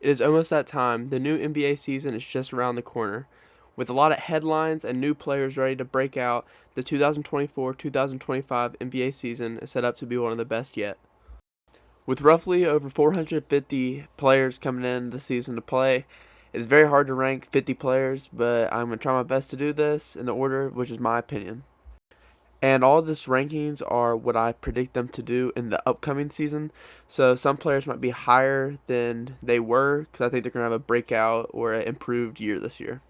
It is almost that time. The new NBA season is just around the corner. With a lot of headlines and new players ready to break out, the 2024-2025 NBA season is set up to be one of the best yet. With roughly over 450 players coming in the season to play, it's very hard to rank 50 players, but I'm going to try my best to do this in the order which is my opinion. And all of these rankings are what I predict them to do in the upcoming season. So some players might be higher than they were because I think they're going to have a breakout or an improved year this year.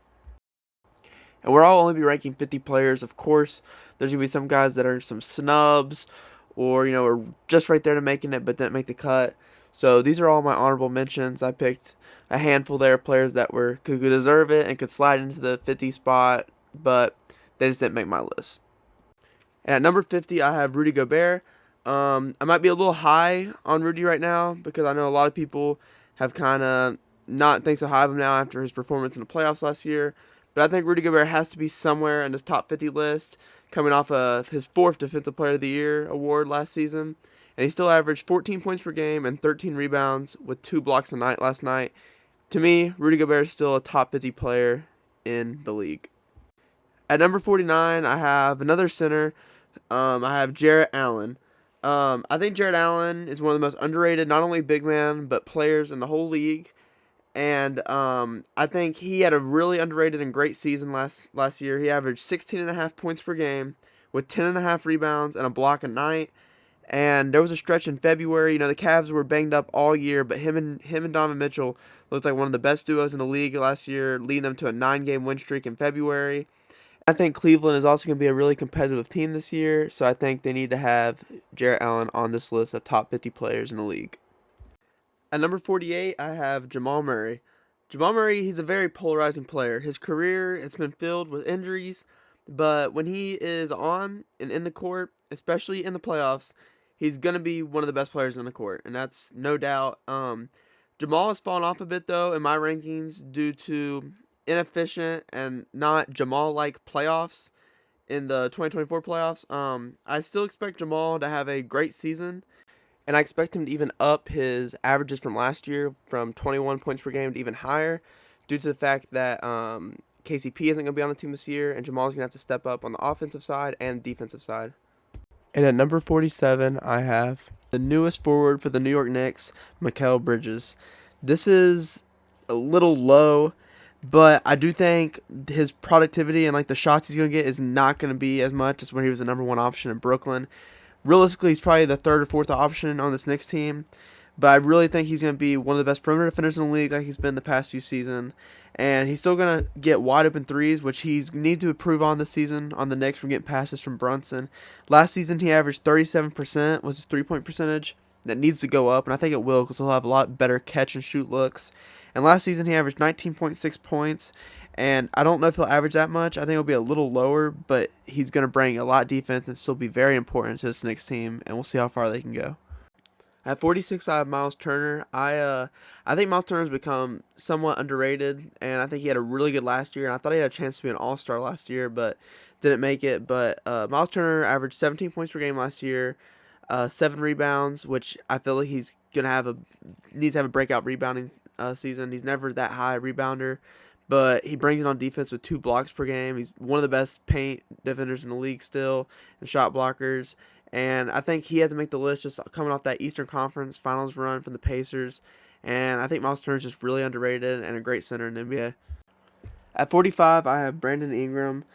And we're all only be ranking 50 players. Of course, there's going to be some guys that are some snubs or, are just right there to making it but didn't make the cut. So these are all my honorable mentions. I picked a handful there of players that could deserve it and could slide into the 50 spot, but they just didn't make my list. And at number 50, I have Rudy Gobert. I might be a little high on Rudy right now because I know a lot of people have kind of not think so high of him now after his performance in the playoffs last year. But I think Rudy Gobert has to be somewhere in this top 50 list, coming off of his 4th Defensive Player of the Year award last season. And he still averaged 14 points per game and 13 rebounds with 2 blocks a night last night. To me, Rudy Gobert is still a top 50 player in the league. At number 49, I have another center. I have Jarrett Allen. I think Jarrett Allen is one of the most underrated, not only big man, but players in the whole league. And I think he had a really underrated and great season last year. He averaged 16.5 points per game with 10.5 rebounds and a block a night. And there was a stretch in February. The Cavs were banged up all year, but him and Donovan Mitchell looked like one of the best duos in the league last year, leading them to a 9-game win streak in February. I think Cleveland is also going to be a really competitive team this year, so I think they need to have Jarrett Allen on this list of top 50 players in the league. At number 48, I have Jamal Murray. Jamal Murray, he's a very polarizing player. His career has been filled with injuries, but when he is on and in the court, especially in the playoffs, he's going to be one of the best players in the court, and that's no doubt. Jamal has fallen off a bit, though, in my rankings due to inefficient and not Jamal-like playoffs in the 2024 playoffs. I still expect Jamal to have a great season, and I expect him to even up his averages from last year from 21 points per game to even higher due to the fact that KCP isn't going to be on the team this year, and Jamal's going to have to step up on the offensive side and defensive side. And at number 47, I have the newest forward for the New York Knicks, Mikal Bridges. This is a little low, but I do think his productivity and the shots he's going to get is not going to be as much as when he was the number one option in Brooklyn. Realistically, he's probably the 3rd or 4th option on this Knicks team, but I really think he's going to be one of the best perimeter defenders in the league like he's been the past few seasons. And he's still going to get wide open threes, which he's need to improve on this season on the Knicks from getting passes from Brunson. Last season, he averaged 37% was his three-point percentage. That needs to go up, and I think it will because he'll have a lot better catch-and-shoot looks. And last season, he averaged 19.6 points, and I don't know if he'll average that much. I think it'll be a little lower, but he's going to bring a lot of defense and still be very important to this Knicks team, and we'll see how far they can go. At 46, I have Miles Turner. I think Miles Turner has become somewhat underrated, and I think he had a really good last year, and I thought he had a chance to be an all-star last year, but didn't make it. But Miles Turner averaged 17 points per game last year, 7 rebounds, which I feel like he's needs to have a breakout rebounding season. He's never that high rebounder, but he brings it on defense with 2 blocks per game. He's one of the best paint defenders in the league still, and shot blockers. And I think he had to make the list just coming off that Eastern Conference Finals run from the Pacers. And I think Miles Turner is just really underrated and a great center in the NBA. At 45, I have Brandon Ingram.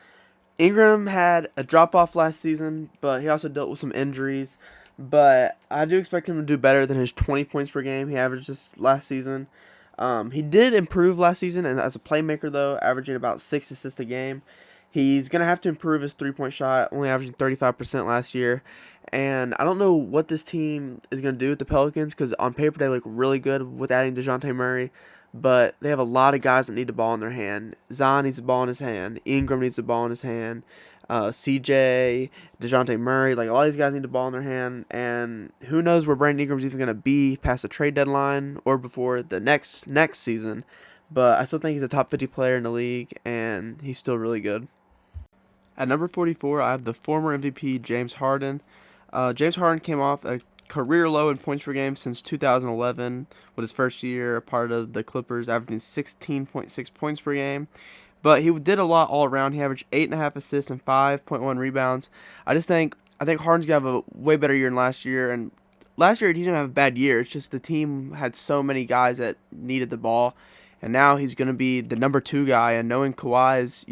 Ingram had a drop-off last season, but he also dealt with some injuries. But I do expect him to do better than his 20 points per game he averaged this last season. He did improve last season, and as a playmaker, though, averaging about 6 assists a game. He's going to have to improve his three-point shot, only averaging 35% last year. And I don't know what this team is going to do with the Pelicans because on paper they look really good with adding Dejounte Murray. But they have a lot of guys that need the ball in their hand. Zion needs the ball in his hand. Ingram needs the ball in his hand. CJ, Dejounte Murray, all these guys need the ball in their hand. And who knows where Brandon Ingram's even going to be past the trade deadline or before the next season. But I still think he's a top 50 player in the league, and he's still really good. At number 44, I have the former MVP, James Harden. James Harden came off a career low in points per game since 2011, with his first year a part of the Clippers, averaging 16.6 points per game. But he did a lot all around. He averaged 8.5 assists and 5.1 rebounds. I think Harden's gonna have a way better year than last year. And last year he didn't have a bad year. It's just the team had so many guys that needed the ball, and now he's gonna be the number 2 guy. And knowing Kawhi's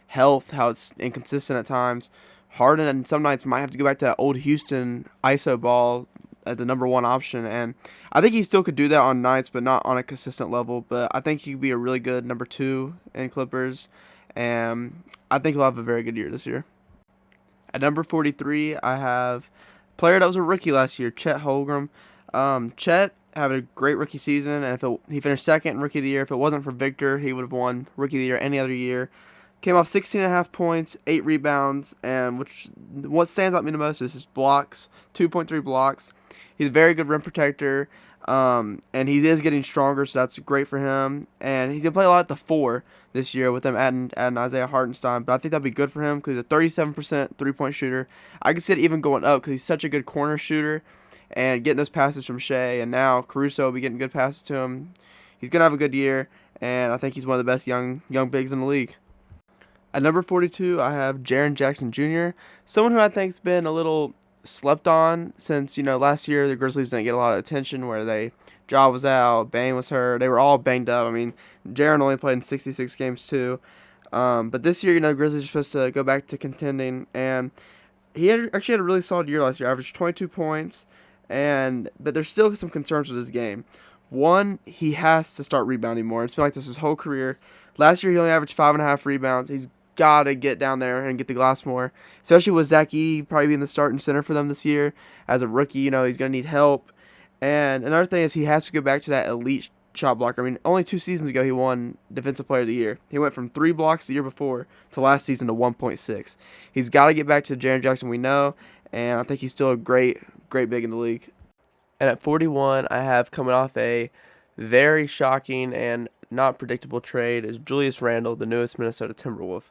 health, how it's inconsistent at times, Harden and some nights might have to go back to that old Houston ISO ball at the number 1 option. And I think he still could do that on nights, but not on a consistent level. But I think he could be a really good number 2 in Clippers, and I think he'll have a very good year this year. At number 43, I have a player that was a rookie last year, Chet Holmgren. Chet had a great rookie season, and he finished second in Rookie of the Year. If it wasn't for Victor, he would have won Rookie of the Year any other year. Came off 16.5 points, 8 rebounds, and what stands out to me the most is his blocks, 2.3 blocks. He's a very good rim protector, and he is getting stronger, so that's great for him. And he's going to play a lot at the 4 this year with them adding Isaiah Hartenstein, but I think that'd be good for him because he's a 37% three-point shooter. I can see it even going up because he's such a good corner shooter and getting those passes from Shea, and now Caruso will be getting good passes to him. He's going to have a good year, and I think he's one of the best young bigs in the league. At number 42, I have Jaren Jackson Jr., someone who I think's been a little slept on since, last year the Grizzlies didn't get a lot of attention where Ja was out, Bane was hurt, they were all banged up. I mean, Jaren only played in 66 games too. But this year, Grizzlies are supposed to go back to contending, and he actually had a really solid year last year, averaged 22 points, but there's still some concerns with his game. One, he has to start rebounding more. It's been like this his whole career. Last year, he only averaged 5.5 rebounds. He's got to get down there and get the glass more, especially with Zach Edey probably being the starting center for them this year. As a rookie, he's going to need help. And another thing is he has to go back to that elite shot blocker. I mean, only 2 seasons ago he won Defensive Player of the Year. He went from 3 blocks the year before to last season to 1.6. He's got to get back to the Jaren Jackson we know, and I think he's still a great big in the league. And at 41, I have coming off a very shocking and not predictable trade is Julius Randle, the newest Minnesota Timberwolf.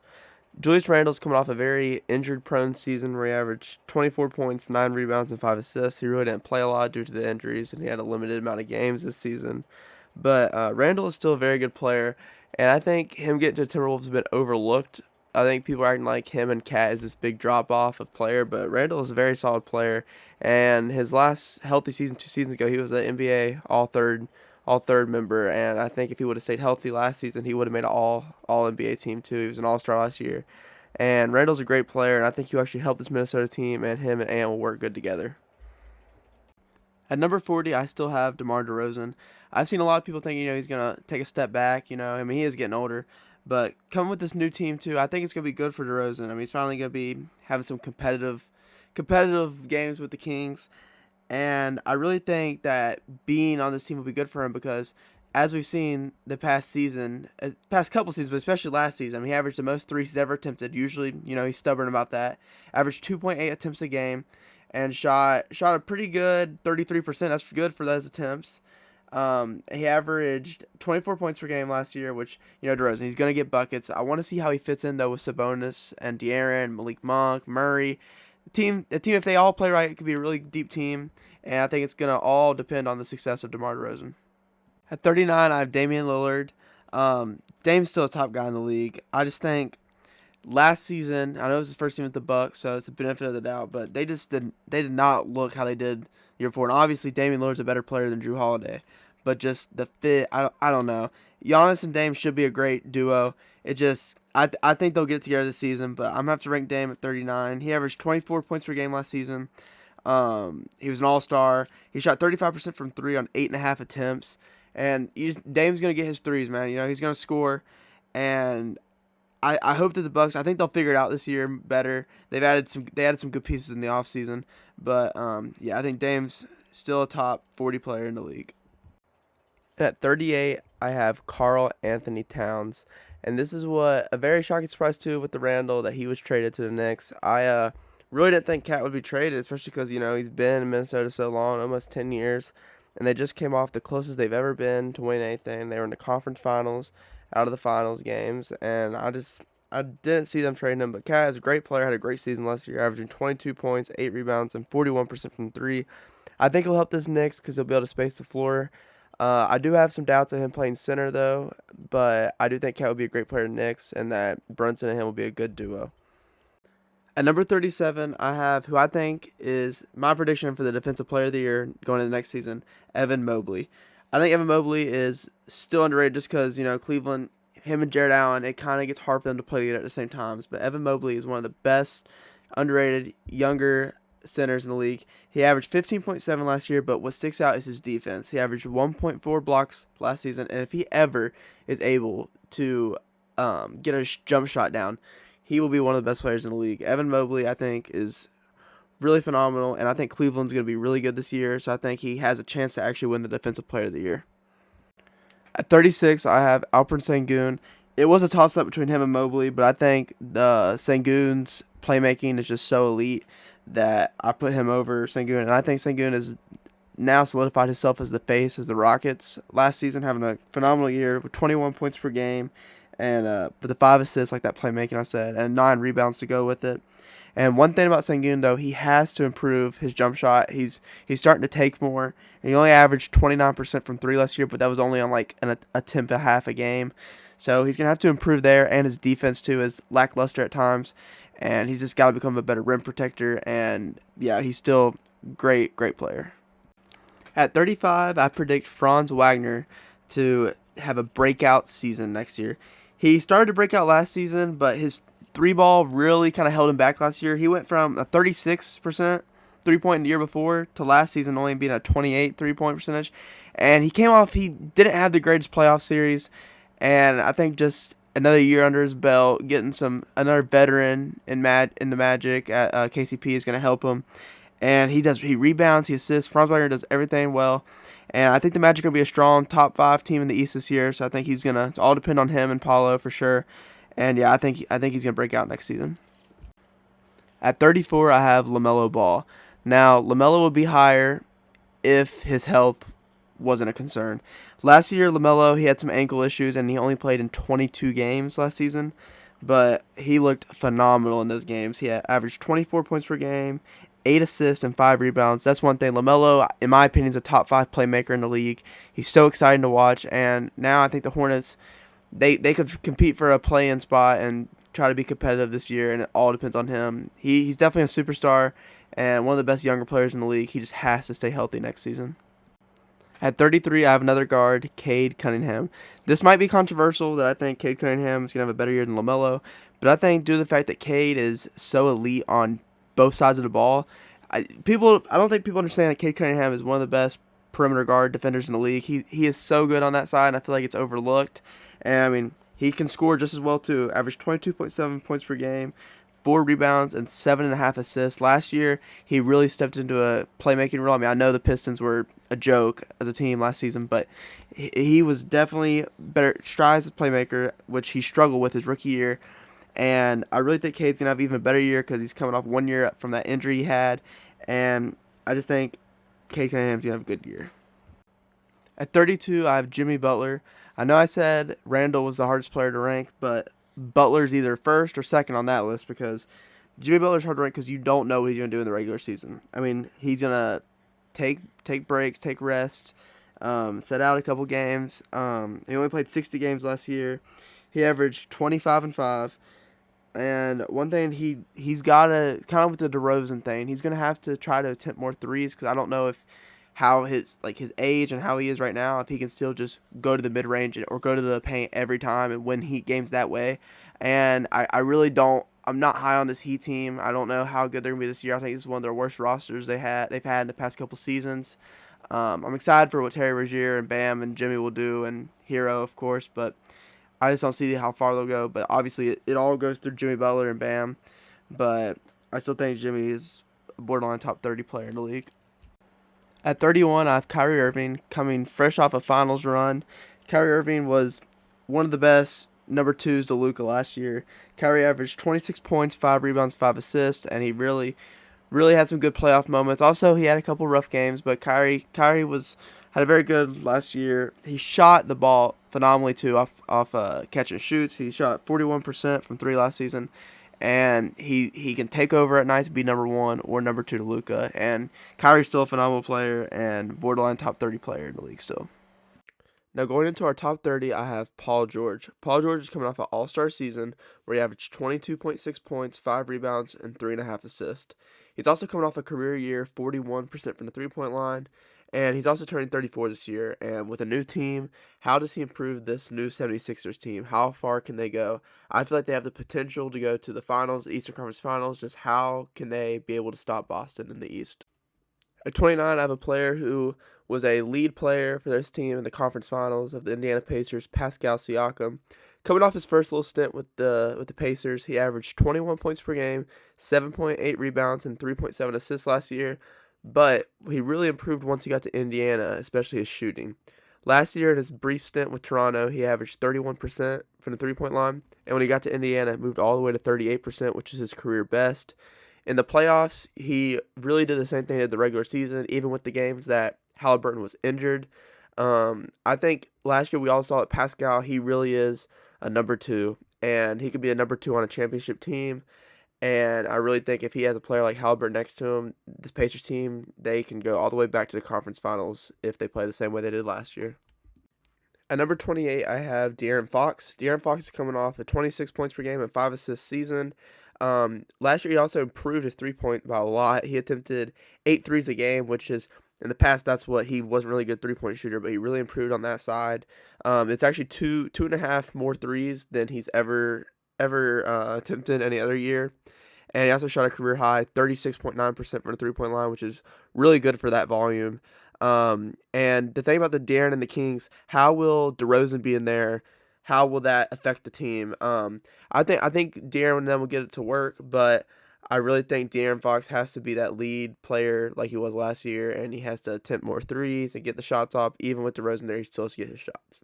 Julius Randle's coming off a very injured-prone season where he averaged 24 points, 9 rebounds, and 5 assists. He really didn't play a lot due to the injuries, and he had a limited amount of games this season. But Randle is still a very good player, and I think him getting to the Timberwolves has been overlooked. I think people are acting like him and Cat is this big drop-off of player, but Randle is a very solid player. And his last healthy season, 2 seasons ago, he was an NBA all-third member, and I think if he would have stayed healthy last season, he would have made an all-NBA team too. He was an all-star last year. And Randle's a great player, and I think he'll actually help this Minnesota team, and him and Ant will work good together. At number 40, I still have DeMar DeRozan. I've seen a lot of people think, he's going to take a step back. I mean, he is getting older. But coming with this new team, too, I think it's going to be good for DeRozan. I mean, he's finally going to be having some competitive games with the Kings. And I really think that being on this team will be good for him because, as we've seen the past couple seasons, but especially last season, I mean, he averaged the most threes he's ever attempted. Usually, he's stubborn about that. Averaged 2.8 attempts a game and shot a pretty good 33%. That's good for those attempts. He averaged 24 points per game last year, which, DeRozan, he's going to get buckets. I want to see how he fits in, though, with Sabonis and De'Aaron, Malik Monk, Murray. The team, if they all play right, it could be a really deep team, and I think it's going to all depend on the success of DeMar DeRozan. At 39, I have Damian Lillard. Dame's still a top guy in the league. I just think last season, I know it was his first season with the Bucks, so it's a benefit of the doubt, but they did not look how they did the year before. And obviously, Damian Lillard's a better player than Jrue Holiday, but just the fit, I don't know. Giannis and Dame should be a great duo. I think they'll get it together this season, but I'm going to have to rank Dame at 39. He averaged 24 points per game last season. He was an all-star. He shot 35% from 3 on 8.5 attempts. And Dame's going to get his threes, man. He's going to score. And I hope that the Bucks, I think they'll figure it out this year better. They added some good pieces in the offseason. But, I think Dame's still a top 40 player in the league. And at 38, I have Karl Anthony Towns. And this is a very shocking surprise, too, with the Randle, that he was traded to the Knicks. I really didn't think Cat would be traded, especially because, he's been in Minnesota so long, almost 10 years. And they just came off the closest they've ever been to win anything. They were in the conference finals, out of the finals games. And I didn't see them trading him. But Cat is a great player, had a great season last year, averaging 22 points, 8 rebounds, and 41% from 3. I think he'll help this Knicks because he'll be able to space the floor. I do have some doubts of him playing center though, but I do think Cat will be a great player in Knicks, and that Brunson and him will be a good duo. At number 37, I have who I think is my prediction for the Defensive Player of the Year going into the next season, Evan Mobley. I think Evan Mobley is still underrated just because, Cleveland, him and Jarrett Allen, it kind of gets hard for them to play together at the same times. But Evan Mobley is one of the best underrated younger centers in the league. He averaged 15.7 last year, but what sticks out is his defense. He averaged 1.4 blocks last season, and if he ever is able to get a jump shot down, he will be one of the best players in the league. Evan Mobley, I think, is really phenomenal, and I think Cleveland's going to be really good this year, so I think he has a chance to actually win the Defensive Player of the Year. At 36, I have Alperen Sengun. It was a toss-up between him and Mobley, but I think the Sengun's playmaking is just so elite that I put him over Sengun, and I think Sengun has now solidified himself as the face of the Rockets. Last season, having a phenomenal year with 21 points per game, and with the 5 assists, like that playmaking I said, and 9 rebounds to go with it. And one thing about Sengun, though, he has to improve his jump shot. He's starting to take more. He only averaged 29% from 3 last year, but that was only on like an attempt and a half a game. So he's going to have to improve there, and his defense, too, is lackluster at times. And he's just got to become a better rim protector. And, yeah, he's still great player. At 35, I predict Franz Wagner to have a breakout season next year. He started to break out last season, but his 3-ball really kind of held him back last year. He went from a 36% 3-point the year before to last season only being a 28 3-point percentage. And he didn't have the greatest playoff series. And I think just another year under his belt, getting another veteran in the Magic at KCP is going to help him. And he rebounds, he assists. Franz Wagner does everything well. And I think the Magic are going to be a strong top 5 team in the East this year. So I think it's all depend on him and Paulo for sure. And yeah, I think he's going to break out next season. At 34, I have LaMelo Ball. Now, LaMelo would be higher if his health wasn't a concern. Last year, LaMelo, he had some ankle issues, and he only played in 22 games last season. But he looked phenomenal in those games. He had averaged 24 points per game, 8 assists, and 5 rebounds. That's one thing. LaMelo, in my opinion, is a top 5 playmaker in the league. He's so exciting to watch. And now I think the Hornets, they could compete for a play-in spot and try to be competitive this year, and it all depends on him. He's definitely a superstar and one of the best younger players in the league. He just has to stay healthy next season. At 33, I have another guard, Cade Cunningham. This might be controversial that I think Cade Cunningham is going to have a better year than LaMelo, but I think due to the fact that Cade is so elite on both sides of the ball, I don't think people understand that Cade Cunningham is one of the best perimeter guard defenders in the league. He is so good on that side, and I feel like it's overlooked. And I mean, he can score just as well too. Averaged 22.7 points per game, 4 rebounds, and 7.5 assists. Last year, he really stepped into a playmaking role. I mean, I know the Pistons were a joke as a team last season, but he was definitely better strides as a playmaker, which he struggled with his rookie year. And I really think Cade's going to have even a better year because he's coming off 1 year from that injury he had. And I just think Cade Cunningham's going to have a good year. At 32, I have Jimmy Butler. I know I said Randall was the hardest player to rank, but Butler's either first or second on that list because Jimmy Butler's hard to rank because you don't know what he's going to do in the regular season. I mean, he's going to take breaks, take rest, set out a couple games. He only played 60 games last year. He averaged 25-5. And one thing he's got to, kind of with the DeRozan thing, he's going to have to try to attempt more threes because I don't know how his age and how he is right now, if he can still just go to the mid-range or go to the paint every time and win Heat games that way. And I really don't, I'm not high on this Heat team. I don't know how good they're going to be this year. I think this is one of their worst rosters they've had in the past couple seasons. I'm excited for what Terry Rozier and Bam and Jimmy will do, and Hero, of course, but I just don't see how far they'll go. But obviously it all goes through Jimmy Butler and Bam, but I still think Jimmy is a borderline top 30 player in the league. At 31, I have Kyrie Irving coming fresh off a finals run. Kyrie Irving was one of the best number 2s to Luka last year. Kyrie averaged 26 points, 5 rebounds, 5 assists, and he really had some good playoff moments. Also, he had a couple rough games, but Kyrie had a very good last year. He shot the ball phenomenally too off catch and shoots. He shot 41% from 3 last season, and he can take over at nights, be number one or number two to Luka. And Kyrie's still a phenomenal player and borderline top 30 player in the league still. Now, going into our top 30, I have Paul George. Paul George is coming off an all-star season where he averaged 22.6 points, 5 rebounds, and 3.5 assists. He's also coming off a career year, 41% from the three-point line, and he's also turning 34 this year. And with a new team, how does he improve this new 76ers team? How far can they go? I feel like they have the potential to go to the finals, the Eastern Conference Finals. Just how can they be able to stop Boston in the East? At 29, I have a player who was a lead player for this team in the conference finals of the Indiana Pacers, Pascal Siakam. Coming off his first little stint with the Pacers, he averaged 21 points per game, 7.8 rebounds, and 3.7 assists last year. But he really improved once he got to Indiana, especially his shooting. Last year, in his brief stint with Toronto, he averaged 31% from the three-point line. And when he got to Indiana, it moved all the way to 38%, which is his career best. In the playoffs, he really did the same thing he did the regular season, even with the games that Halliburton was injured. I think last year we all saw that Pascal, he really is a number two, and he could be a number two on a championship team. And I really think if he has a player like Halliburton next to him, this Pacers team, they can go all the way back to the conference finals if they play the same way they did last year. At number 28, I have De'Aaron Fox. De'Aaron Fox is coming off a 26 points per game and 5 assists season. Last year, he also improved his three-point by a lot. He attempted 8 threes a game, which is, in the past, that's what he wasn't really a good three-point shooter, but he really improved on that side. It's actually two and a half more threes than he's ever attempted any other year. And he also shot a career high 36.9% from the three-point line, which is really good for that volume. And the thing about the De'Aaron and the Kings, how will DeRozan be in there? How will that affect the team? I think De'Aaron and them will get it to work, but I really think De'Aaron Fox has to be that lead player like he was last year, and he has to attempt more threes and get the shots off. Even with DeRozan there, he still has to get his shots.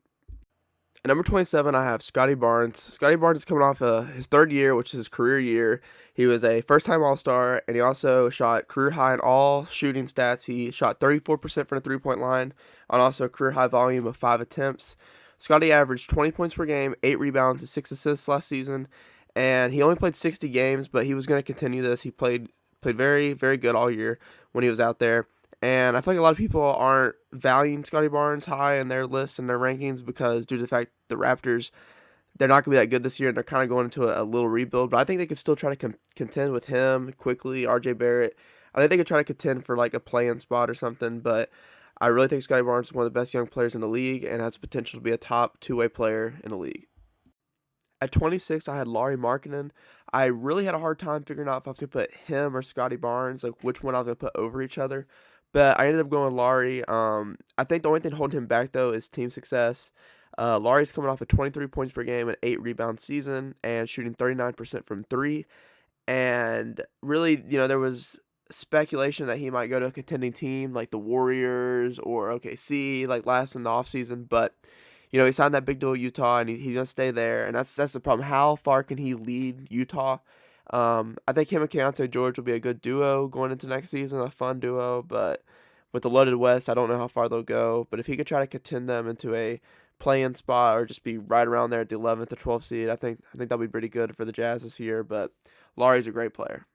At number 27, I have Scotty Barnes. Scotty Barnes is coming off his third year, which is his career year. He was a first-time All-Star, and he also shot career high in all shooting stats. He shot 34% from the three-point line on also a career high volume of 5 attempts. Scotty averaged 20 points per game, 8 rebounds, and 6 assists last season, and he only played 60 games, but he was going to continue this. He played very, very good all year when he was out there. And I feel like a lot of people aren't valuing Scotty Barnes high in their list and their rankings because due to the fact the Raptors, they're not going to be that good this year and they're kind of going into a little rebuild. But I think they could still try to contend with him quickly, RJ Barrett. I think they could try to contend for like a play-in spot or something. But I really think Scotty Barnes is one of the best young players in the league and has potential to be a top two-way player in the league. At 26, I had Lauri Markkanen. I really had a hard time figuring out if I was going to put him or Scotty Barnes, like which one I was going to put over each other. But I ended up going Lauri. I think the only thing holding him back, though, is team success. Lauri's coming off a 23 points per game and 8 rebound season and shooting 39% from 3. And really, there was speculation that he might go to a contending team like the Warriors or OKC, like last in the offseason. But, he signed that big deal with Utah, and he's going to stay there. And that's the problem. How far can he lead Utah? I think him and Keontae George will be a good duo going into next season, a fun duo, but with the loaded West, I don't know how far they'll go. But if he could try to contend them into a play-in spot or just be right around there at the 11th or 12th seed, I think that'll be pretty good for the Jazz this year. But Lauri's a great player.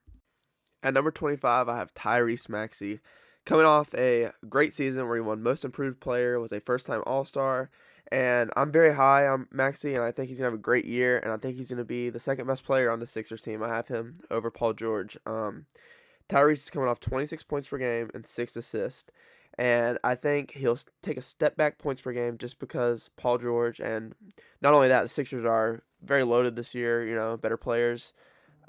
At number 25, I have Tyrese Maxey. Coming off a great season where he won Most Improved Player, was a first-time All-Star, and I'm very high on Maxey, and I think he's going to have a great year, and I think he's going to be the second best player on the Sixers team. I have him over Paul George. Tyrese is coming off 26 points per game and 6 assists, and I think he'll take a step back points per game just because Paul George, and not only that, the Sixers are very loaded this year, better players.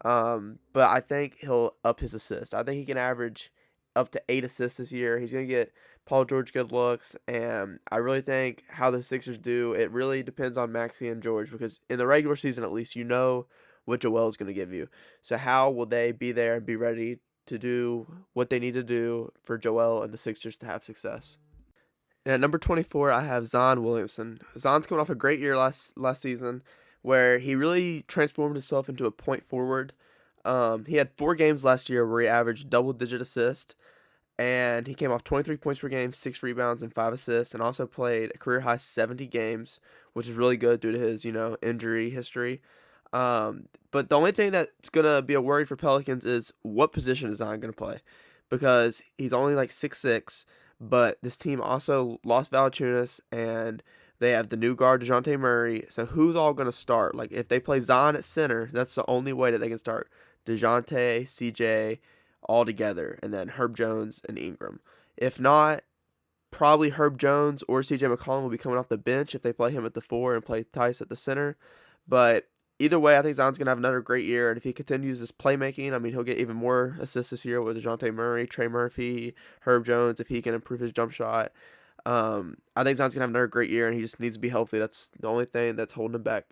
But I think he'll up his assist. I think he can average up to 8 assists this year. He's going to get Paul George good looks, and I really think how the Sixers do, it really depends on Maxey and George, because in the regular season at least, what Joel is going to give you. So how will they be there and be ready to do what they need to do for Joel and the Sixers to have success? And at number 24, I have Zion Williamson. Zion's coming off a great year last season where he really transformed himself into a point forward. He had 4 games last year where he averaged double-digit assists, and he came off 23 points per game, 6 rebounds, and 5 assists, and also played a career-high 70 games, which is really good due to his, injury history. But the only thing that's gonna be a worry for Pelicans is what position is Zion gonna play, because he's only like 6'6", but this team also lost Valanciunas and they have the new guard Dejounte Murray. So who's all gonna start? Like if they play Zion at center, that's the only way that they can start Dejounte, CJ, all together, and then Herb Jones and Ingram. If not, probably Herb Jones or CJ McCollum will be coming off the bench if they play him at the 4 and play Tice at the center. But either way, I think Zion's going to have another great year. And if he continues this playmaking, I mean, he'll get even more assists this year with Dejounte Murray, Trey Murphy, Herb Jones, if he can improve his jump shot. I think Zion's going to have another great year, and he just needs to be healthy. That's the only thing that's holding him back.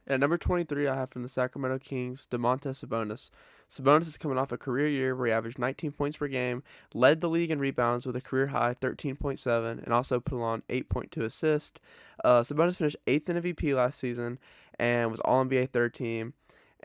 At number 23, I have from the Sacramento Kings, Domantas Sabonis. Sabonis is coming off a career year where he averaged 19 points per game, led the league in rebounds with a career high 13.7, and also put on 8.2 assists. Sabonis finished 8th in MVP last season and was All-NBA third team.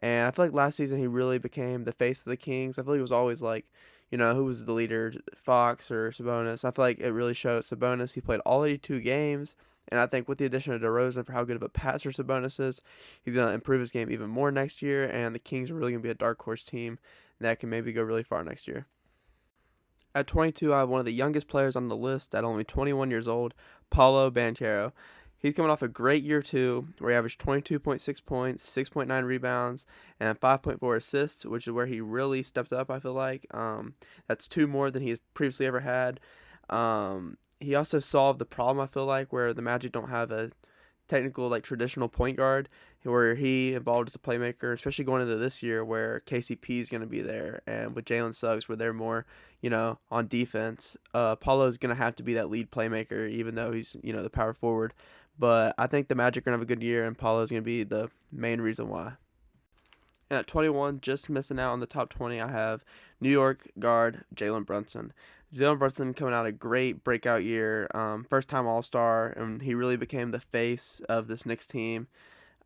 And I feel like last season he really became the face of the Kings. I feel like it was always like, who was the leader, Fox or Sabonis. I feel like it really showed Sabonis. He played all 82 games. And I think with the addition of DeRozan for how good of a passer Sabonis is, he's going to improve his game even more next year. And the Kings are really going to be a dark horse team that can maybe go really far next year. At 22, I have one of the youngest players on the list at only 21 years old, Paolo Banchero. He's coming off a great year, too, where he averaged 22.6 points, 6.9 rebounds, and 5.4 assists, which is where he really stepped up, I feel like. That's 2 more than he has previously ever had. He also solved the problem, I feel like, where the Magic don't have a technical, like, traditional point guard, where he involved as a playmaker, especially going into this year where KCP is going to be there, and with Jalen Suggs, where they're more, on defense. Paulo is going to have to be that lead playmaker, even though he's, the power forward. But I think the Magic are going to have a good year, and Paulo is going to be the main reason why. And at 21, just missing out on the top 20, I have New York guard Jalen Brunson. Jalen Brunson coming out a great breakout year, first-time All-Star, and he really became the face of this Knicks team.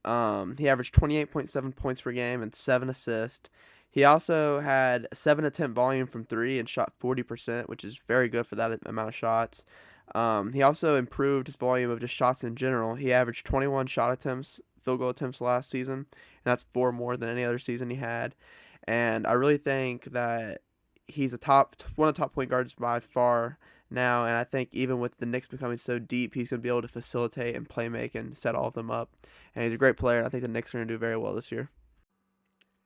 He averaged 28.7 points per game and 7 assists. He also had 7 attempt volume from 3 and shot 40%, which is very good for that amount of shots. He also improved his volume of just shots in general. He averaged 21 field goal attempts last season, and that's 4 more than any other season he had. And I really think that he's one of the top point guards by far now, and I think even with the Knicks becoming so deep, he's going to be able to facilitate and play make and set all of them up. And he's a great player, and I think the Knicks are going to do very well this year.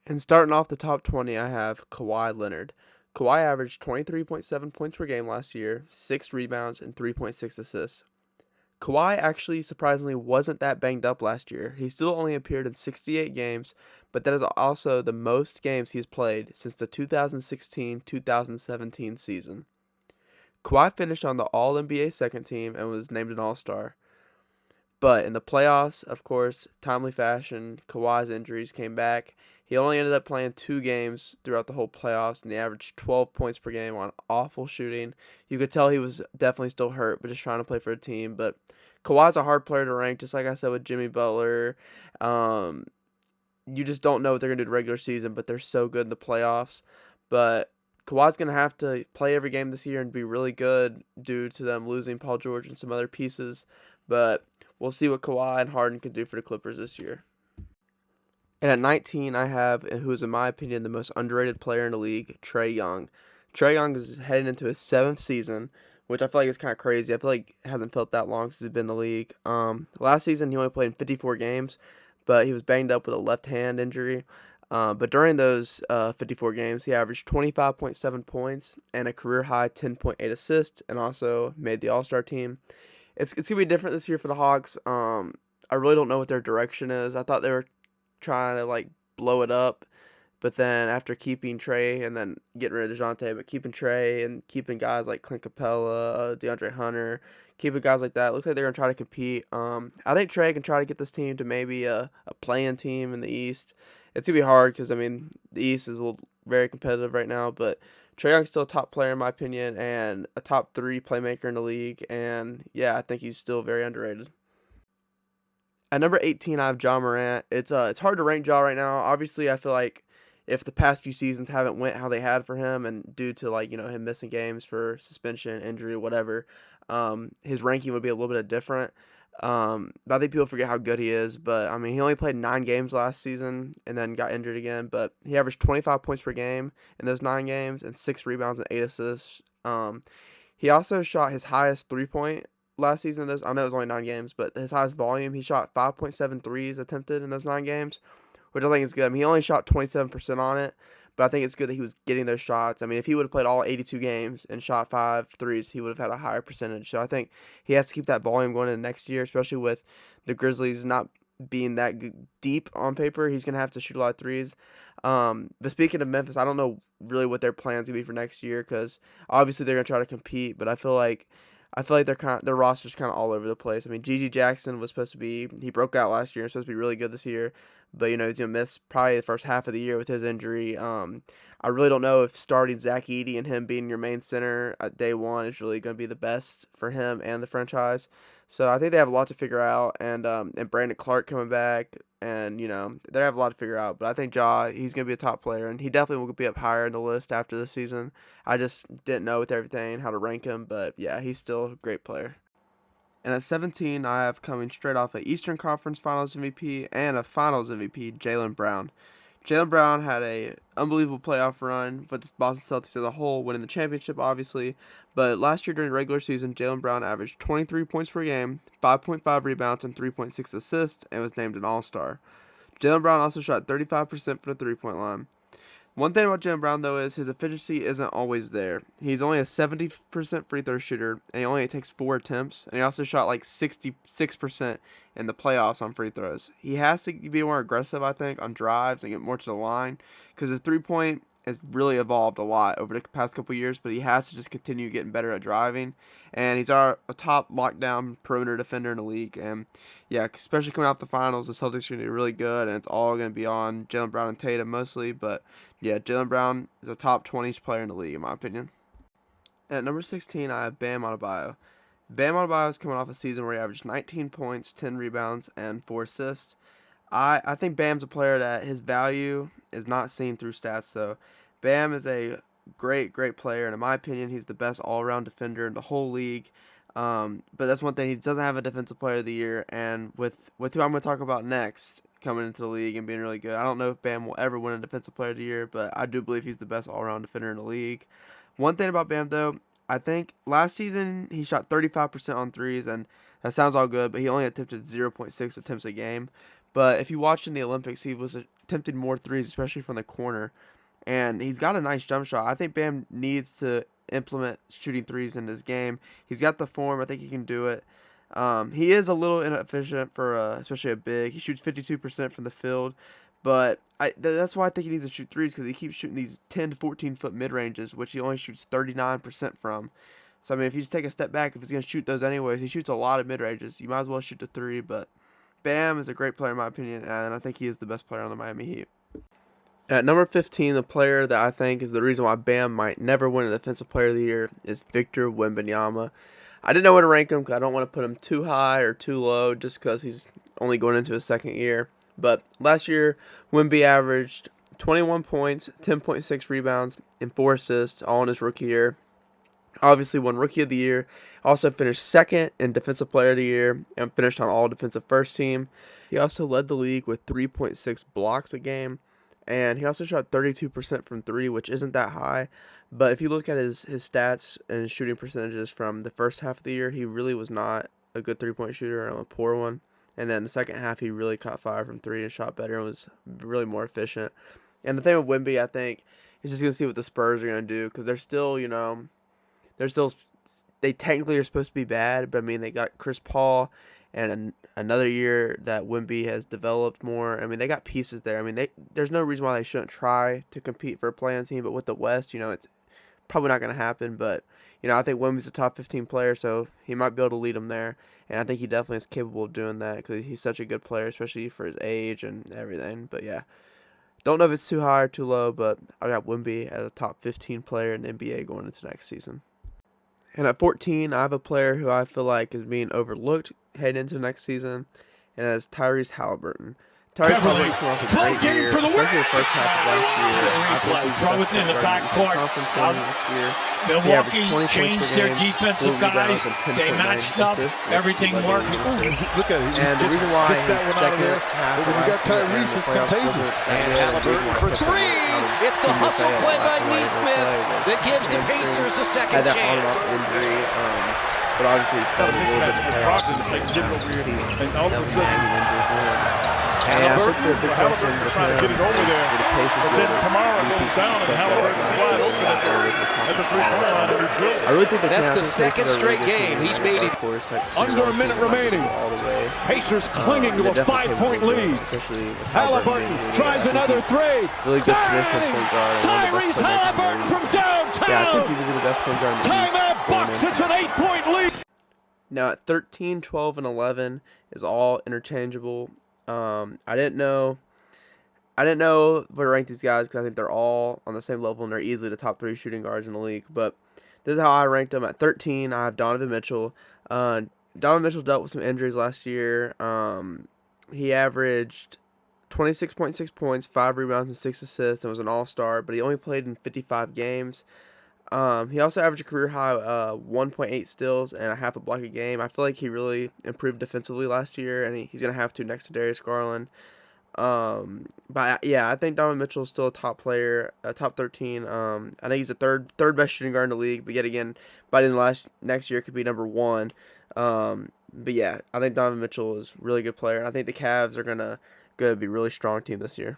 And starting off the top 20, I have Kawhi Leonard. Kawhi averaged 23.7 points per game last year, 6 rebounds, and 3.6 assists. Kawhi actually surprisingly wasn't that banged up last year. He still only appeared in 68 games, but that is also the most games he's played since the 2016-2017 season. Kawhi finished on the All-NBA second team and was named an All-Star. But in the playoffs, of course, timely fashion, Kawhi's injuries came back. He only ended up playing 2 games throughout the whole playoffs, and he averaged 12 points per game on awful shooting. You could tell he was definitely still hurt, but just trying to play for a team. But Kawhi's a hard player to rank, just like I said with Jimmy Butler. You just don't know what they're going to do in the regular season, but they're so good in the playoffs. But Kawhi's going to have to play every game this year and be really good due to them losing Paul George and some other pieces. But we'll see what Kawhi and Harden can do for the Clippers this year. And at 19, I have, who is in my opinion the most underrated player in the league, Trae Young. Trae Young is heading into his 7th season, which I feel like is kind of crazy. I feel like it hasn't felt that long since he's been in the league. Last season, he only played in 54 games, but he was banged up with a left hand injury. But during those 54 games, he averaged 25.7 points and a career-high 10.8 assists, and also made the All-Star team. It's going to be different this year for the Hawks. I really don't know what their direction is. I thought they were trying to, blow it up, but then after keeping Trae and then getting rid of Dejounte, but keeping Trae and keeping guys like Clint Capella, DeAndre Hunter, keeping guys like that, it looks like they're going to try to compete. I think Trae can try to get this team to maybe a play-in team in the East. It's going to be hard because, the East is very competitive right now, but Trae Young's still a top player in my opinion and a top 3 playmaker in the league, and yeah, I think he's still very underrated. At number 18, I have Ja Morant. It's hard to rank Ja right now. Obviously, I feel like if the past few seasons haven't went how they had for him, and due to him missing games for suspension, injury, whatever, his ranking would be a little bit different. But I think people forget how good he is. But I mean, he only played 9 games last season and then got injured again. But he averaged 25 points per game in those 9 games and 6 rebounds and 8 assists. He also shot his highest 3-point last season. I know it was only 9 games, but his highest volume, he shot 5.7 threes attempted in those 9 games, which I think is good. I mean, he only shot 27% on it, but I think it's good that he was getting those shots. I mean, if he would have played all 82 games and shot 5 threes, he would have had a higher percentage. So I think he has to keep that volume going into next year, especially with the Grizzlies not being that deep on paper. He's going to have to shoot a lot of threes. But speaking of Memphis, I don't know really what their plans gonna be for next year because obviously they're gonna try to compete, but I feel like their roster's kind of all over the place. I mean, Gigi Jackson was supposed to be he broke out last year and supposed to be really good this year, but he's gonna miss probably the first half of the year with his injury. I really don't know if starting Zach Edey and him being your main center at day one is really gonna be the best for him and the franchise. So I think they have a lot to figure out, and Brandon Clark coming back, and they have a lot to figure out. But I think he's gonna be a top player, and he definitely will be up higher in the list after this season. I just didn't know with everything how to rank him, but yeah, he's still a great player. And at 17, I have coming straight off a Eastern Conference Finals MVP and a Finals MVP, Jalen Brown. Jalen Brown had a unbelievable playoff run with the Boston Celtics as a whole, winning the championship, obviously. But last year during the regular season, Jalen Brown averaged 23 points per game, 5.5 rebounds, and 3.6 assists, and was named an All-Star. Jalen Brown also shot 35% from the three-point line. One thing about Jalen Brown, though, is his efficiency isn't always there. He's only a 70% free throw shooter, and he only takes 4 attempts, and he also shot like 66% in the playoffs on free throws. He has to be more aggressive, I think, on drives and get more to the line, because his three-point has really evolved a lot over the past couple years, but he has to just continue getting better at driving, and he's a top lockdown perimeter defender in the league, and yeah, especially coming out the finals, the Celtics are going to be really good, and it's all going to be on Jalen Brown and Tatum mostly, but yeah, Jalen Brown is a top 20 player in the league, in my opinion. At number 16, I have Bam Adebayo. Bam Adebayo is coming off a season where he averaged 19 points, 10 rebounds, and 4 assists. I think Bam's a player that his value is not seen through stats, so Bam is a great player, and in my opinion, he's the best all-around defender in the whole league. But that's one thing, he doesn't have a defensive player of the year, and with who I'm going to talk about next, coming into the league and being really good, I don't know if Bam will ever win a defensive player of the year, but I do believe he's the best all-around defender in the league. One thing about Bam, though, I think last season he shot 35% on threes, and that sounds all good, but he only attempted 0.6 attempts a game. But if you watch in the Olympics, he was attempting more threes, especially from the corner, and he's got a nice jump shot. I think Bam needs to implement shooting threes in his game. He's got the form. I think he can do it. He is a little inefficient for especially a big. He shoots 52% from the field, but that's why I think he needs to shoot threes because he keeps shooting these 10 to 14-foot mid-ranges, which he only shoots 39% from. So, I mean, if you just take a step back, if he's going to shoot those anyways, he shoots a lot of mid-ranges. You might as well shoot the three, but Bam is a great player in my opinion, and I think he is the best player on the Miami Heat. At number 15, the player that I think is the reason why Bam might never win a Defensive Player of the Year is Victor Wembanyama. I didn't know where to rank him because I don't want to put him too high or too low just because he's only going into his second year. But last year, Wemby averaged 21 points, 10.6 rebounds, and 4 assists, all in his rookie year. Obviously won Rookie of the Year. Also finished second in Defensive Player of the Year and finished on All Defensive First Team. He also led the league with 3.6 blocks a game. And he also shot 32% from 3, which isn't that high. But if you look at his stats and his shooting percentages from the first half of the year, he really was not a good three-point shooter, a poor one. And then the second half, he really caught fire from 3 and shot better and was really more efficient. And the thing with Wemby, I think, is just going to see what the Spurs are going to do because they're still, they technically are supposed to be bad, but I mean, they got Chris Paul and another year that Wemby has developed more. I mean, they got pieces there. I mean, there's no reason why they shouldn't try to compete for a play-in team, but with the West, it's probably not going to happen. But, I think Wemby's a top 15 player, so he might be able to lead them there. And I think he definitely is capable of doing that because he's such a good player, especially for his age and everything. But, yeah, don't know if it's too high or too low, but I got Wemby as a top 15 player in the NBA going into next season. And at 14, I have a player who I feel like is being overlooked heading into next season, and that's Tyrese Halliburton. Tyrese Halliburton's come off a great year, especially the first half of last year. Throw it in the backcourt. Milwaukee changed their defensive guys. They matched up. Everything worked. Look at it. And the reason why his second half when you got Tyrese, it's contagious. And Halliburton for three. It's the hustle play by Neesmith that gives the Pacers a second chance. But obviously, got a mismatch with Brogdon. It's like get it over here, and all of a sudden, Halliburton is trying to get it over there, but then Kamara goes down, and Halliburton's wide open at the three-point line, and he drills. I really think that's the second straight game he's made it. Under a minute remaining. Pacers clinging to a 5-point lead. Halliburton tries another three. Really good traditional point guard. Tyrese Halliburton from downtown. Yeah, I think he's going to be the best point guard in the East. Timeout Bucks. It's an 8-point lead. Now at 13, 12, and 11 is all interchangeable. I didn't know where to rank these guys because I think they're all on the same level and they're easily the top 3 shooting guards in the league. But this is how I ranked them. At 13, I have Donovan Mitchell. Donovan Mitchell dealt with some injuries last year. He averaged 26.6 points, 5 rebounds, and 6 assists, and was an all-star, but he only played in 55 games. He also averaged a career high 1.8 steals and a half a block a game. I feel like he really improved defensively last year, and he's going to have to next to Darius Garland. But yeah, I think Donovan Mitchell is still a top player, top 13. I think he's the third best shooting guard in the league. But yet again, by the end of next year, could be number 1. But yeah, I think Donovan Mitchell is a really good player. And I think the Cavs are gonna be a really strong team this year.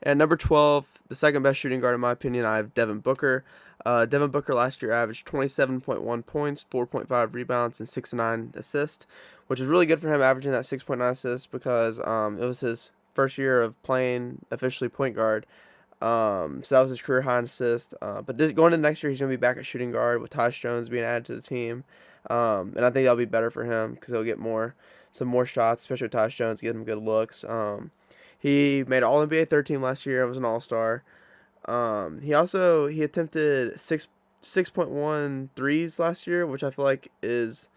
And number 12, the second best shooting guard in my opinion, I have Devin Booker. Devin Booker last year averaged 27.1 points, 4.5 rebounds, and 6.9 assists, which is really good for him, averaging that 6.9 assists because it was his first year of playing officially point guard. So that was his career high in assists. But going into next year, he's going to be back at shooting guard with Tyus Jones being added to the team. And I think that'll be better for him because he'll get some more shots, especially with Tyus Jones, get him good looks. He made All-NBA third team last year and was an All-Star. He attempted 6.1 threes last year, which I feel like is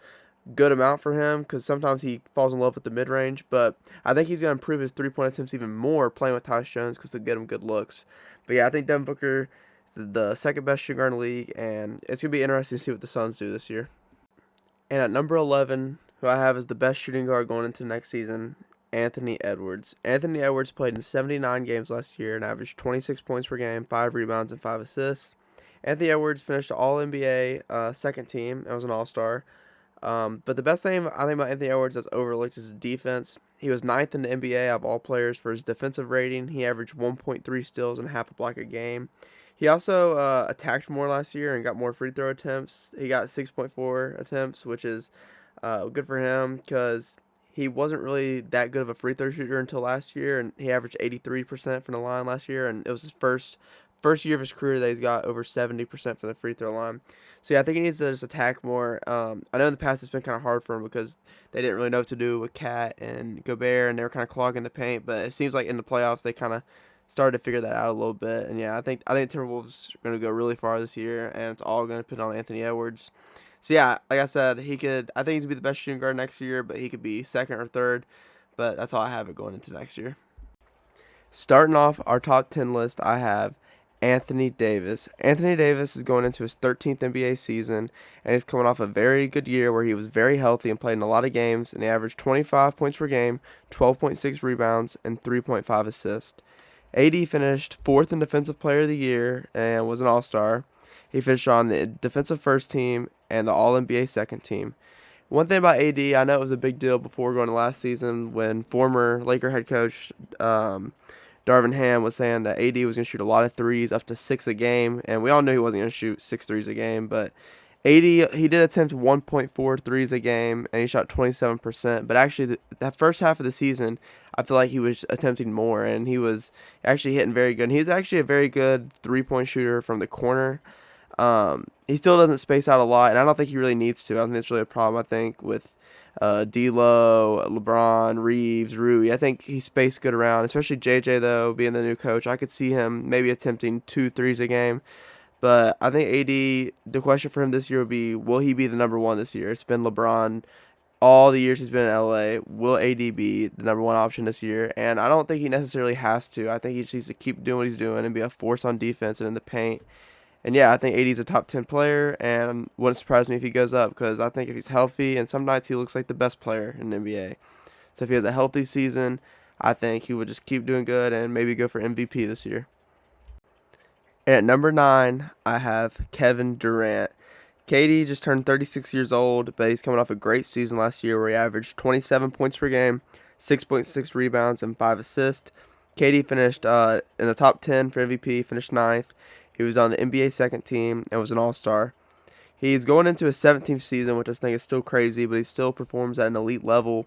good amount for him because sometimes he falls in love with the mid-range, but I think he's going to improve his three-point attempts even more playing with Tyus Jones because he'll get him good looks. But yeah, I think Devin Booker is the second best shooting guard in the league, and it's going to be interesting to see what the Suns do this year. And at number 11, who I have as the best shooting guard going into next season, Anthony Edwards. Anthony Edwards played in 79 games last year and averaged 26 points per game, 5 rebounds, and 5 assists. Anthony Edwards finished All-NBA second team and was an All-Star. But the best thing I think about Anthony Edwards that's overlooked is his defense. He was 9th in the NBA of all players for his defensive rating. He averaged 1.3 steals and half a block a game. He also attacked more last year and got more free throw attempts. He got 6.4 attempts, which is good for him because he wasn't really that good of a free throw shooter until last year, and he averaged 83% from the line last year, and it was his first year of his career that he's got over 70% from the free throw line. So yeah, I think he needs to just attack more. I know in the past it's been kind of hard for him because they didn't really know what to do with Cat and Gobert, and they were kind of clogging the paint. But it seems like in the playoffs they kind of started to figure that out a little bit. And yeah, I think Timberwolves are going to go really far this year, and it's all going to depend on Anthony Edwards. So yeah, like I said, I think he's going to be the best shooting guard next year, but he could be second or third. But that's all I have it going into next year. Starting off our top 10 list, I have Anthony Davis. Anthony Davis is going into his 13th NBA season, and he's coming off a very good year where he was very healthy and played in a lot of games, and he averaged 25 points per game, 12.6 rebounds, and 3.5 assists. AD finished 4th in Defensive Player of the Year and was an All-Star. He finished on the Defensive First Team and the All-NBA Second Team. One thing about AD, I know it was a big deal before going to last season when former Laker head coach Darvin Ham was saying that AD was going to shoot a lot of threes, up to 6 a game, and we all knew he wasn't going to shoot 6 threes a game, but AD, he did attempt 1.4 threes a game, and he shot 27%, but actually that first half of the season, I feel like he was attempting more, and he was actually hitting very good. And he's actually a very good three-point shooter from the corner. He still doesn't space out a lot, and I don't think he really needs to. I don't think it's really a problem, I think, with D'Lo, LeBron, Reaves, Rui. I think he spaced good around, especially JJ, though, being the new coach. I could see him maybe attempting 2 threes a game. But I think AD, the question for him this year would be, will he be the number one this year? It's been LeBron all the years he's been in LA, will AD be the number one option this year? And I don't think he necessarily has to. I think he just needs to keep doing what he's doing and be a force on defense and in the paint. And yeah, I think AD's a top 10 player, and wouldn't surprise me if he goes up, because I think if he's healthy, and some nights he looks like the best player in the NBA. So if he has a healthy season, I think he would just keep doing good and maybe go for MVP this year. And at number 9, I have Kevin Durant. KD just turned 36 years old, but he's coming off a great season last year where he averaged 27 points per game, 6.6 rebounds, and 5 assists. KD finished in the top 10 for MVP, finished 9th. He was on the NBA second team and was an all-star. He's going into his 17th season, which I think is still crazy, but he still performs at an elite level.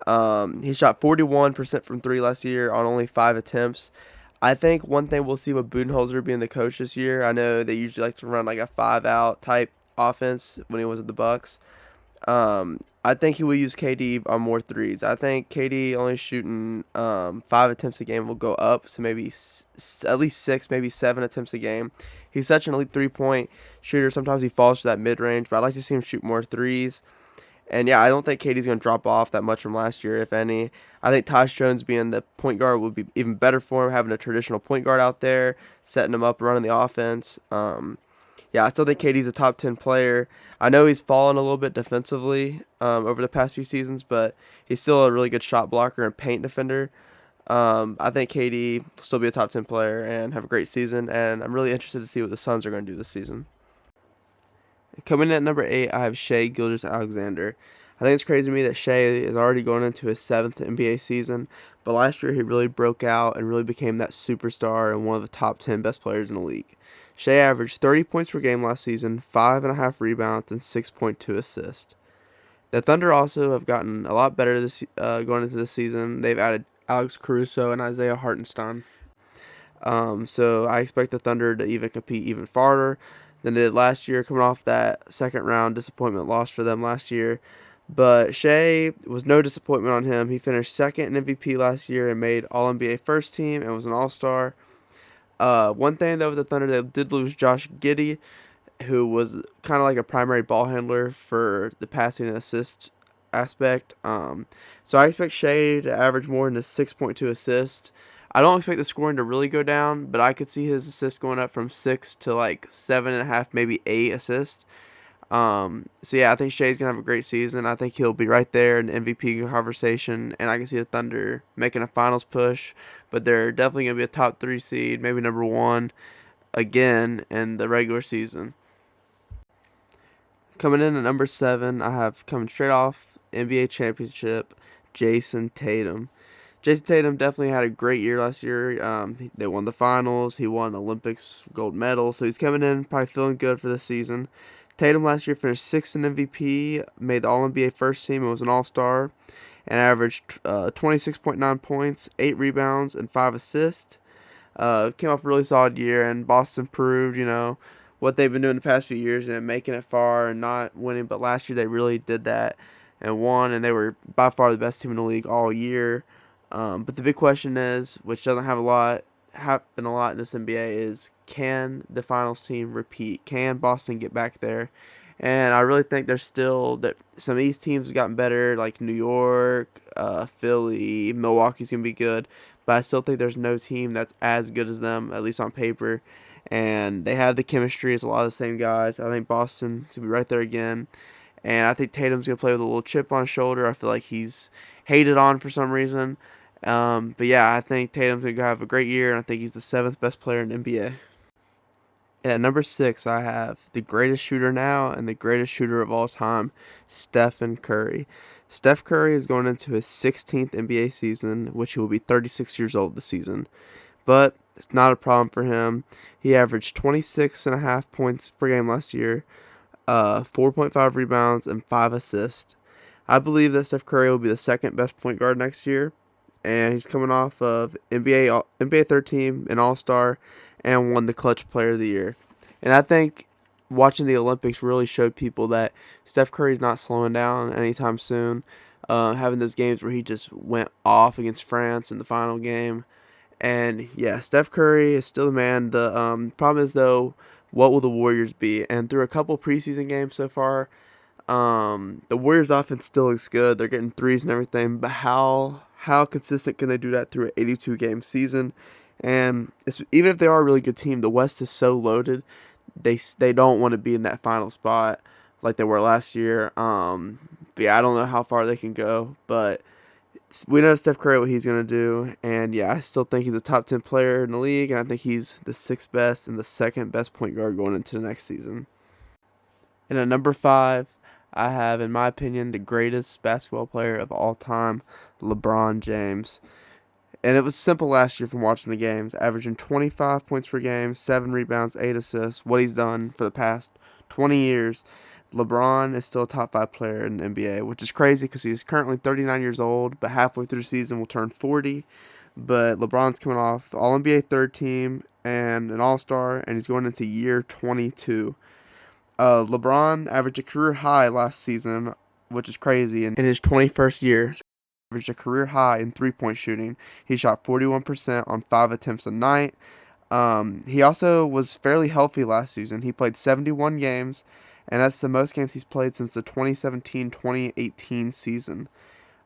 He shot 41% from 3 last year on only 5 attempts. I think one thing we'll see with Budenholzer being the coach this year, I know they usually like to run like a 5-out type offense when he was at the Bucks. I think he will use KD on more threes. I think KD only shooting 5 attempts a game will go up to maybe at least 6, maybe 7 attempts a game. He's such an elite three-point shooter. Sometimes he falls to that mid-range, but I'd like to see him shoot more threes. And yeah, I don't think KD's going to drop off that much from last year, if any. I think Tyus Jones being the point guard would be even better for him, having a traditional point guard out there, setting him up, running the offense. Yeah, I still think KD's a top 10 player. I know he's fallen a little bit defensively over the past few seasons, but he's still a really good shot blocker and paint defender. I think KD will still be a top 10 player and have a great season, and I'm really interested to see what the Suns are going to do this season. Coming in at number 8, I have Shai Gilgeous-Alexander. I think it's crazy to me that Shai is already going into his 7th NBA season, but last year he really broke out and really became that superstar and one of the top 10 best players in the league. Shai averaged 30 points per game last season, 5.5 rebounds, and 6.2 assists. The Thunder also have gotten a lot better going into this season. They've added Alex Caruso and Isaiah Hartenstein. So I expect the Thunder to even compete even farther than they did last year, coming off that second round disappointment loss for them last year. But Shai was no disappointment on him. He finished second in MVP last year and made All-NBA first team and was an All-Star. One thing, though, with the Thunder, they did lose Josh Giddey, who was kind of like a primary ball handler for the passing and assist aspect. So I expect Shai to average more than 6.2 assists. I don't expect the scoring to really go down, but I could see his assists going up from 6 to like 7.5, maybe 8 assists. So yeah, I think Shai's gonna have a great season. I think he'll be right there in the MVP conversation, and I can see the Thunder making a finals push, but they're definitely gonna be a top 3 seed, maybe number 1 again in the regular season. Coming in at number 7, I have, coming straight off NBA championship, Jayson Tatum. Jayson Tatum definitely had a great year last year. They won the finals. He won Olympics gold medal. So he's coming in probably feeling good for this season. Tatum last year finished 6th in MVP, made the All-NBA first team, and was an All-Star, and averaged 26.9 points, 8 rebounds, and 5 assists. Came off a really solid year, and Boston proved, what they've been doing the past few years and making it far and not winning. But last year they really did that and won, and they were by far the best team in the league all year. But the big question is, which doesn't happen a lot in this NBA, is can the finals team repeat? Can Boston get back there? And I really think there's still that some of these teams have gotten better, like New York, Philly, Milwaukee's gonna be good, but I still think there's no team that's as good as them, at least on paper. And they have the chemistry. It's a lot of the same guys. I think Boston's gonna be right there again. And I think Tatum's gonna play with a little chip on his shoulder. I feel like he's hated on for some reason. But yeah, I think Tatum's going to have a great year, and I think he's the 7th best player in the NBA. And at number 6, I have the greatest shooter now and the greatest shooter of all time, Stephen Curry. Steph Curry is going into his 16th NBA season, which he will be 36 years old this season. But it's not a problem for him. He averaged 26.5 points per game last year, 4.5 rebounds, and 5 assists. I believe that Steph Curry will be the 2nd best point guard next year. And he's coming off of NBA third team, an All-Star, and won the Clutch Player of the Year. And I think watching the Olympics really showed people that Steph Curry's not slowing down anytime soon. Having those games where he just went off against France in the final game. And yeah, Steph Curry is still the man. The problem is, though, what will the Warriors be? And through a couple preseason games so far, The Warriors' offense still looks good. They're getting threes and everything, but how consistent can they do that through an 82-game season? And even if they are a really good team, the West is so loaded. They don't want to be in that final spot like they were last year. But yeah, I don't know how far they can go, but we know Steph Curry, what he's going to do. And yeah, I still think he's a top 10 player in the league, and I think he's the 6th best and the 2nd best point guard going into the next season. And at number 5, I have, in my opinion, the greatest basketball player of all time, LeBron James. And it was simple last year from watching the games, averaging 25 points per game, 7 rebounds, 8 assists. What he's done for the past 20 years, LeBron is still a top 5 player in the NBA, which is crazy because he's currently 39 years old, but halfway through the season will turn 40. But LeBron's coming off All-NBA 3rd team and an All-Star, and he's going into year 22. LeBron averaged a career high last season, which is crazy. In his 21st year, averaged a career high in three-point shooting. He shot 41% on 5 attempts a night. He also was fairly healthy last season. He played 71 games, and that's the most games he's played since the 2017-2018 season.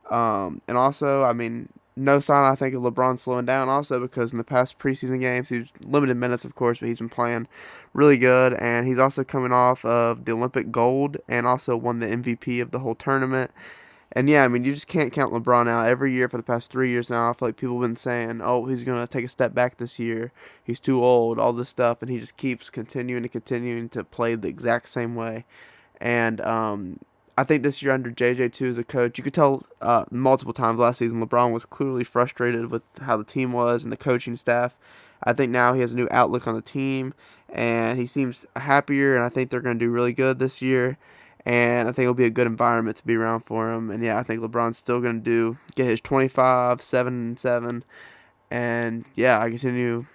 And also, I mean, no sign, I think, of LeBron slowing down also because in the past preseason games, he's limited minutes, of course, but he's been playing really good. And he's also coming off of the Olympic gold and also won the MVP of the whole tournament. And yeah, I mean, you just can't count LeBron out. Every year for the past 3 years now, I feel like people have been saying, oh, he's going to take a step back this year. He's too old, all this stuff. And he just keeps continuing to play the exact same way. And I think this year under JJ2 as a coach, you could tell multiple times last season LeBron was clearly frustrated with how the team was and the coaching staff. I think now he has a new outlook on the team, and he seems happier, and I think they're going to do really good this year. And I think it'll be a good environment to be around for him. And yeah, I think LeBron's still going to get his 25, 7, and 7. And yeah, I continue to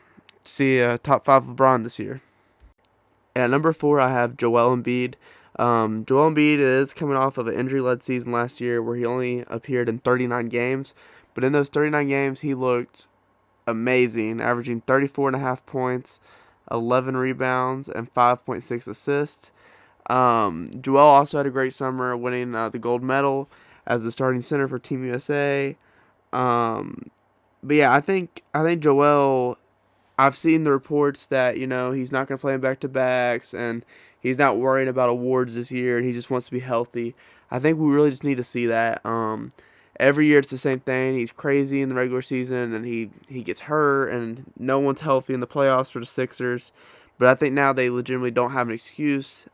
see a top 5 LeBron this year. And at number 4, I have Joel Embiid. Joel Embiid is coming off of an injury-led season last year where he only appeared in 39 games. But in those 39 games, he looked amazing, averaging 34.5 points, 11 rebounds, and 5.6 assists. Joel also had a great summer, winning the gold medal as the starting center for Team USA. But yeah, I think Joel, I've seen the reports that, you know, he's not going to play in back-to-backs and he's not worried about awards this year and he just wants to be healthy. I think we really just need to see that. Every year it's the same thing. He's crazy in the regular season and he gets hurt and no one's healthy in the playoffs for the Sixers. But I think now they legitimately don't have an excuse.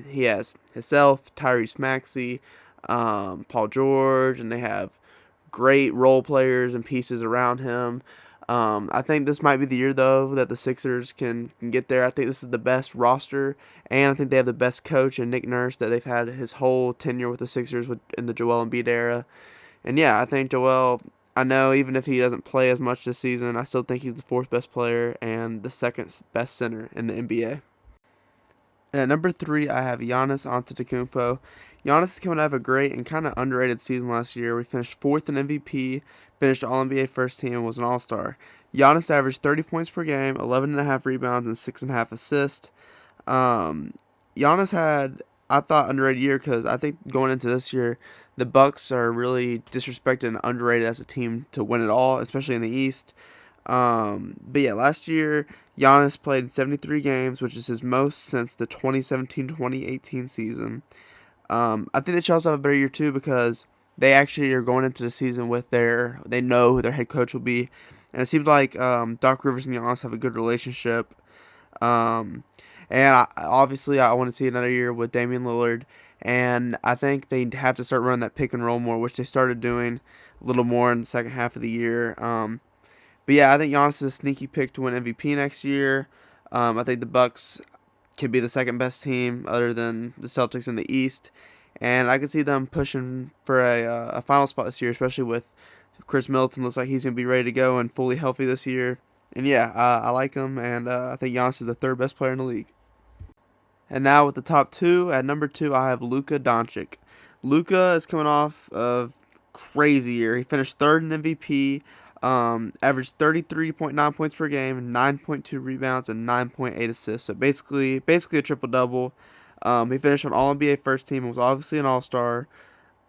He has himself, Tyrese Maxey, Paul George, and they have great role players and pieces around him. I think this might be the year, though, that the Sixers can get there. I think this is the best roster, and I think they have the best coach in Nick Nurse that they've had his whole tenure with the Sixers in the Joel Embiid era. And yeah, I think Joel, I know even if he doesn't play as much this season, I still think he's the 4th best player and the 2nd best center in the NBA. And at number 3, I have Giannis Antetokounmpo. Giannis is coming out of a great and kind of underrated season last year. We finished 4th in MVP, finished All-NBA first team, and was an All-Star. Giannis averaged 30 points per game, 11.5 rebounds, and 6.5 assists. Giannis had, I thought, underrated year because I think going into this year, the Bucks are really disrespected and underrated as a team to win it all, especially in the East. But yeah, last year, Giannis played 73 games, which is his most since the 2017-2018 season. I think the Chelsea have a better year too because they actually are going into the season with they know who their head coach will be. And it seems like Doc Rivers and Giannis have a good relationship. And obviously I want to see another year with Damian Lillard. And I think they have to start running that pick and roll more, which they started doing a little more in the second half of the year. But yeah, I think Giannis is a sneaky pick to win MVP next year. I think the Bucks can be the 2nd best team other than the Celtics in the East. And I can see them pushing for a final spot this year, especially with Chris Middleton. Looks like he's going to be ready to go and fully healthy this year. And yeah, I like him, and I think Giannis is the 3rd best player in the league. And now with the top 2, at number 2, I have Luka Doncic. Luka is coming off of crazy year. He finished 3rd in MVP, averaged 33.9 points per game, 9.2 rebounds, and 9.8 assists. So basically a triple-double. He finished on All-NBA first team and was obviously an All-Star.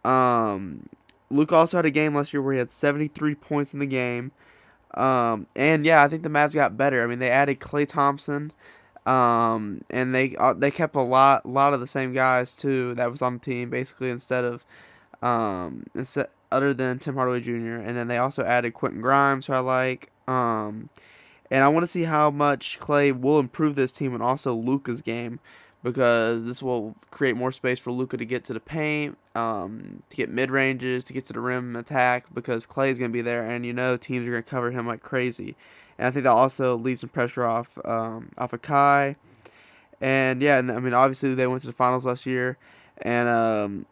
Luka also had a game last year where he had 73 points in the game. And yeah, I think the Mavs got better. I mean, they added Klay Thompson, and they kept a lot of the same guys too that was on the team basically other than Tim Hardaway Jr. And then they also added Quentin Grimes, who I like. And I want to see how much Klay will improve this team and also Luka's game, because this will create more space for Luka to get to the paint, to get mid-ranges, to get to the rim attack, because Klay's going to be there, and teams are going to cover him like crazy. And I think that also leaves some pressure off of Kai. And yeah, I mean, obviously they went to the finals last year, and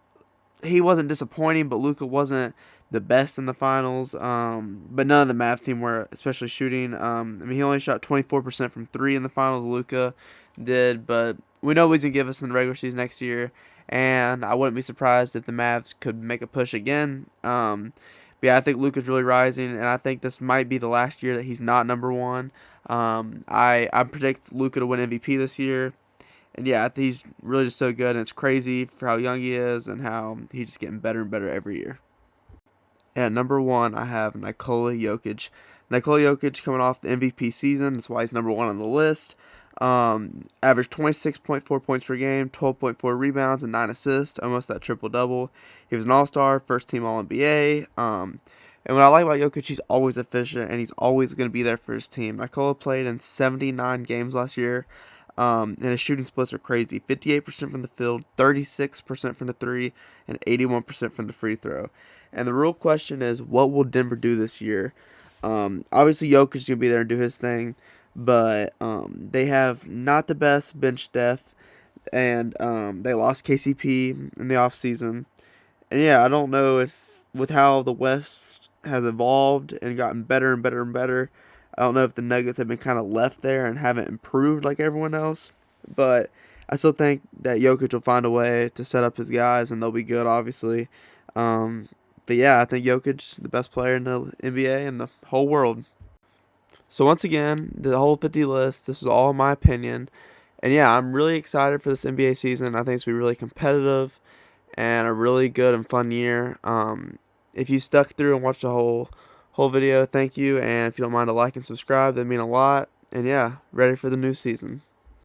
he wasn't disappointing, but Luka wasn't the best in the finals. But none of the Mavs team were, especially shooting. I mean, he only shot 24% from 3 in the finals. Luka did, but we know what he's going to give us in the regular season next year, and I wouldn't be surprised if the Mavs could make a push again. But yeah, I think Luka's really rising, and I think this might be the last year that he's not number one. I predict Luka to win MVP this year, and yeah, I think he's really just so good, and it's crazy for how young he is and how he's just getting better and better every year. And at number 1, I have Nikola Jokic. Nikola Jokic coming off the MVP season, that's why he's number 1 on the list. Averaged 26.4 points per game, 12.4 rebounds, and 9 assists, almost that triple-double. He was an all-star, first-team All-NBA. And what I like about Jokic, he's always efficient, and he's always going to be there for his team. Nikola played in 79 games last year, and his shooting splits are crazy. 58% from the field, 36% from the 3, and 81% from the free throw. And the real question is, what will Denver do this year? Obviously, Jokic is going to be there and do his thing, but they have not the best bench depth, and they lost KCP in the offseason. And yeah, I don't know if with how the West has evolved and gotten better and better and better, I don't know if the Nuggets have been kind of left there and haven't improved like everyone else. But I still think that Jokic will find a way to set up his guys, and they'll be good, obviously. But yeah, I think Jokic, the best player in the NBA and the whole world. So once again, the whole 50 list, this was all my opinion. And yeah, I'm really excited for this NBA season. I think it's going to be really competitive and a really good and fun year. If you stuck through and watched the whole video, thank you. And if you don't mind to like and subscribe, that'd mean a lot. And yeah, ready for the new season.